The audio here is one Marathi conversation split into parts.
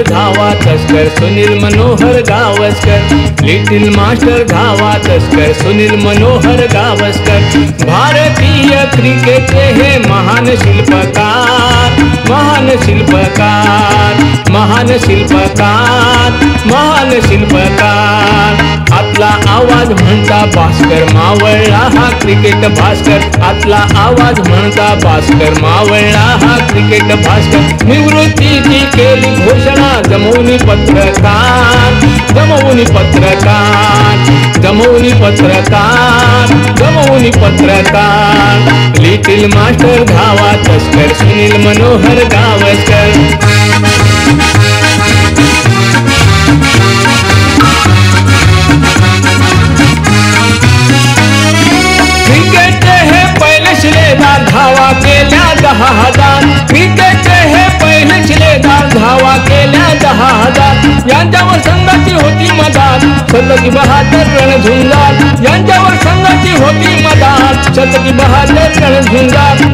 धावा तस्कर सुनील मनोहर गावस्कर, लिटिल मास्टर धावा तस्कर सुनील मनोहर गावस्कर। भारतीय क्रिकेटचे हे महान शिल्पकार, महान शिल्पकार, महान शिल्पकार, महान शिल्पकार। आतला आवाज म्हणता भास्कर मावळला हा क्रिकेट भास्कर, आतला आवाज म्हणता भास्कर मावळला हा क्रिकेट भास्कर। निवृत्तीची केली घोषणा जमवून पत्रकार, जमवून पत्रकार, जमवून पत्रकार, जमवून पत्रकार। लिटिल मास्टर धावा तस्कर सुनील मनोहर गावस्कर। धावा केल्या 10,000, क्रिकेटचे हे पहिले शिलेदार धावा केल्या 10,000। यांच्यावर संघाची होती मदार शतकी बहादर रणझुंजार, यांच्यावर संघाची होती मदार शतकी बहादर रणझुंजार।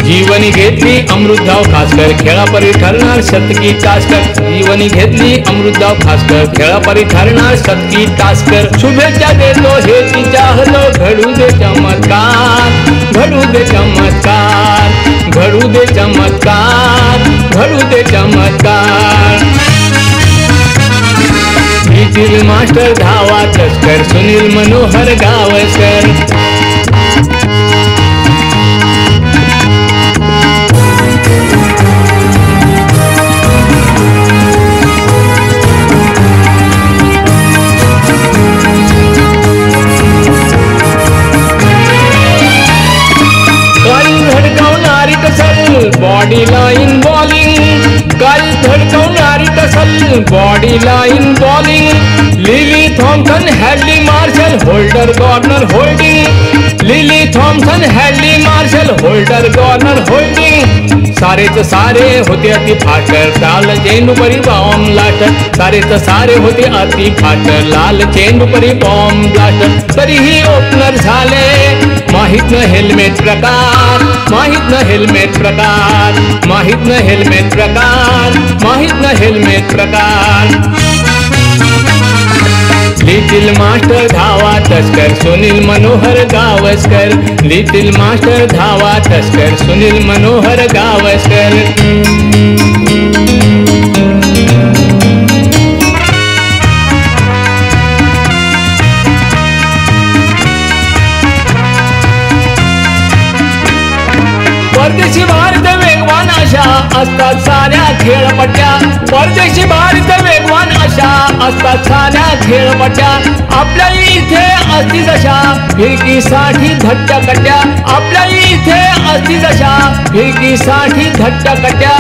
जीवनी घेतली अमृतराव खासकर खेळापरी ठरणार शतकी टास्कर, जीवनी घेतली अमृतराव खासकर खेळापरी ठरणार शतकी टास्कर। शुभेच्छा देतो हे ती चाहतो घडू दे चमत्कार, घडू दे चमत्कार, घडू दे चमत्कार, घडू दे चमत्कार। लिटिल मास्टर धावा तस्कर Sunil Manohar Gavaskar. Body line bowling, कल धड़कवणारी tussle body line bowling. Lillee Thomson Hadlee Marshall Holder Garner Holding, Lillee Thomson Hadlee Marshall Holder Garner Holding. सारेच सारे होते अति फाटर लाल चेंडू परी बॉम्ब ब्लास्टर, सारेच सारे होते अति फाटर लाल चेंडू परी बॉम्ब ब्लास्टर। तरीही ओपनर झाले माहित न हेल्मेट प्रकार, माहित न हेल्मेट प्रकार, माहित न हेल्मेट प्रकार, माहित न हेल्मेट प्रकार। लिटिल मास्टर धावा तस्कर सुनील मनोहर गावस्कर, लिटिल मास्टर धावा तस्कर सुनील मनोहर गावस्कर। परदेशी भारत वेगवान अशा असतात साऱ्या खेळपट्ट्या, परदेशी भारत वेगवान अशा असतात साऱ्या खेळपट्ट्या। आपल्या इथे असती जशा फिरकीसाठी धट्ट्या कट्ट्या, आपल्या इथे असती जशा फिरकीसाठी धट्ट्या कट्ट्या।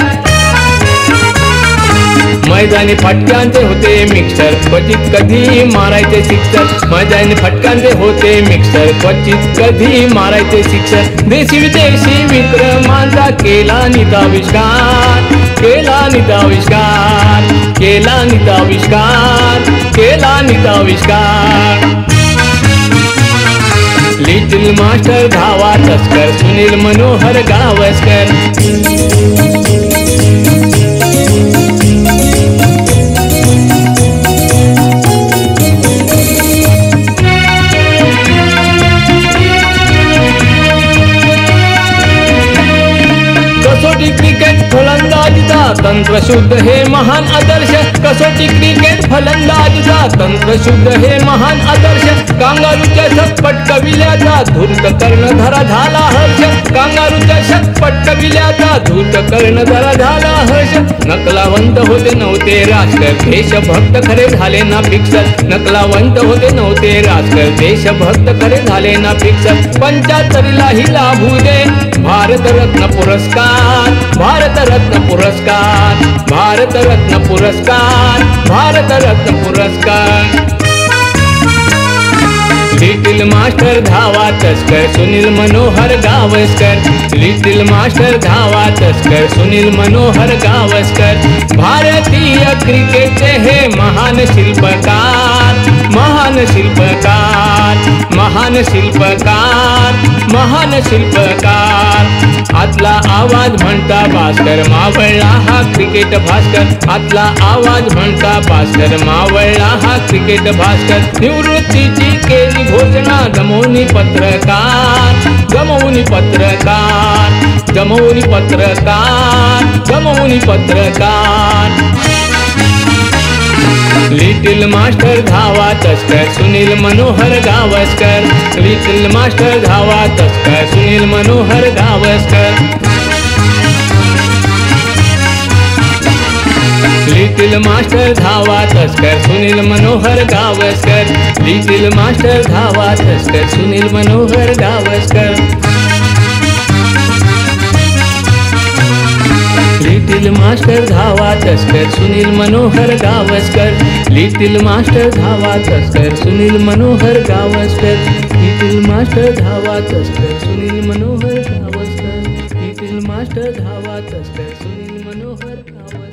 मैदानी फटक्यांचे होते मिक्सर क्वचित कधी मारायचे सिक्सर, मैदानी फटक्यांचे होते मिक्सर क्वचित कधी मारायचे सिक्सर। देशी विदेशी विक्रमांचा केला निताविष्कार, केला निताविष्कार, केला निताविष्कार, केला निताविष्कार। लिटिल मास्टर धावा तस्कर सुनील मनोहर गावस्कर। कसोटी क्रिकेट फलंदाजीचा तंत्र शुद्ध हे महान आदर्श, कसोटी क्रिकेट फलंदाजीचा तंत्र शुद्ध हे महान आदर्श। कांगारूच्या शतपट कविल्याचा धूर्त कर्णधार झाला हर्ष, कांगारूच्या शतपट कविल्याचा धूर्त कर्णधार झाला हर्ष। नकलावंत होते नव्हते राजकर देशभक्त खरे झाले ना फिक्सर, नकलावंत होते नव्हते राजकर देशभक्त खरे झाले ना फिक्सर। 75ला लाभू दे भारतरत्न पुरस्कार, भारतरत्न पुरस्कार, भारतरत्न पुरस्कार, भारतरत्न पुरस्कार। लिटिल मास्टर धावा तस्कर सुनील मनोहर गावस्कर, लिटिल मास्टर धावा तस्कर सुनील मनोहर गावस्कर। भारतीय क्रिकेटचे हे महान शिल्पकार, महान महान शिल्पकार, महान शिल्पकार, महान शिल्पकार. आतला आवाज म्हणता भास्कर, मावळला हा क्रिकेट भास्कर. आतला आवाज म्हणता भास्कर, मावळला हा क्रिकेट भास्कर. निवृत्तीची केली घोषणा, गमवून पत्रकार, गमवून पत्रकार, गमवून पत्रकार, गमवून पत्रकार. लिटिल मास्टर धावा तस्कर, सुनील मनोहर गावस्कर. लिटिल मास्टर धावा तस्कर, सुनील मनोहर गावस्कर. लिटिल मास्टर धावा तस्कर, सुनील मनोहर गावस्कर. लिटिल मास्टर धावा तस्कर, सुनील मनोहर गावस्कर. लिटिल मास्टर धावा तस्कर, सुनील मनोहर गावस्कर. लिटिल मास्टर धावा तस्कर, सुनील मनोहर गावस्कर. लिटिल मास्टर धावा तस्कर, सुनील मनोहर गावस्कर. लिटिल मास्टर धावा तस्कर, सुनील मनोहर गावस्कर.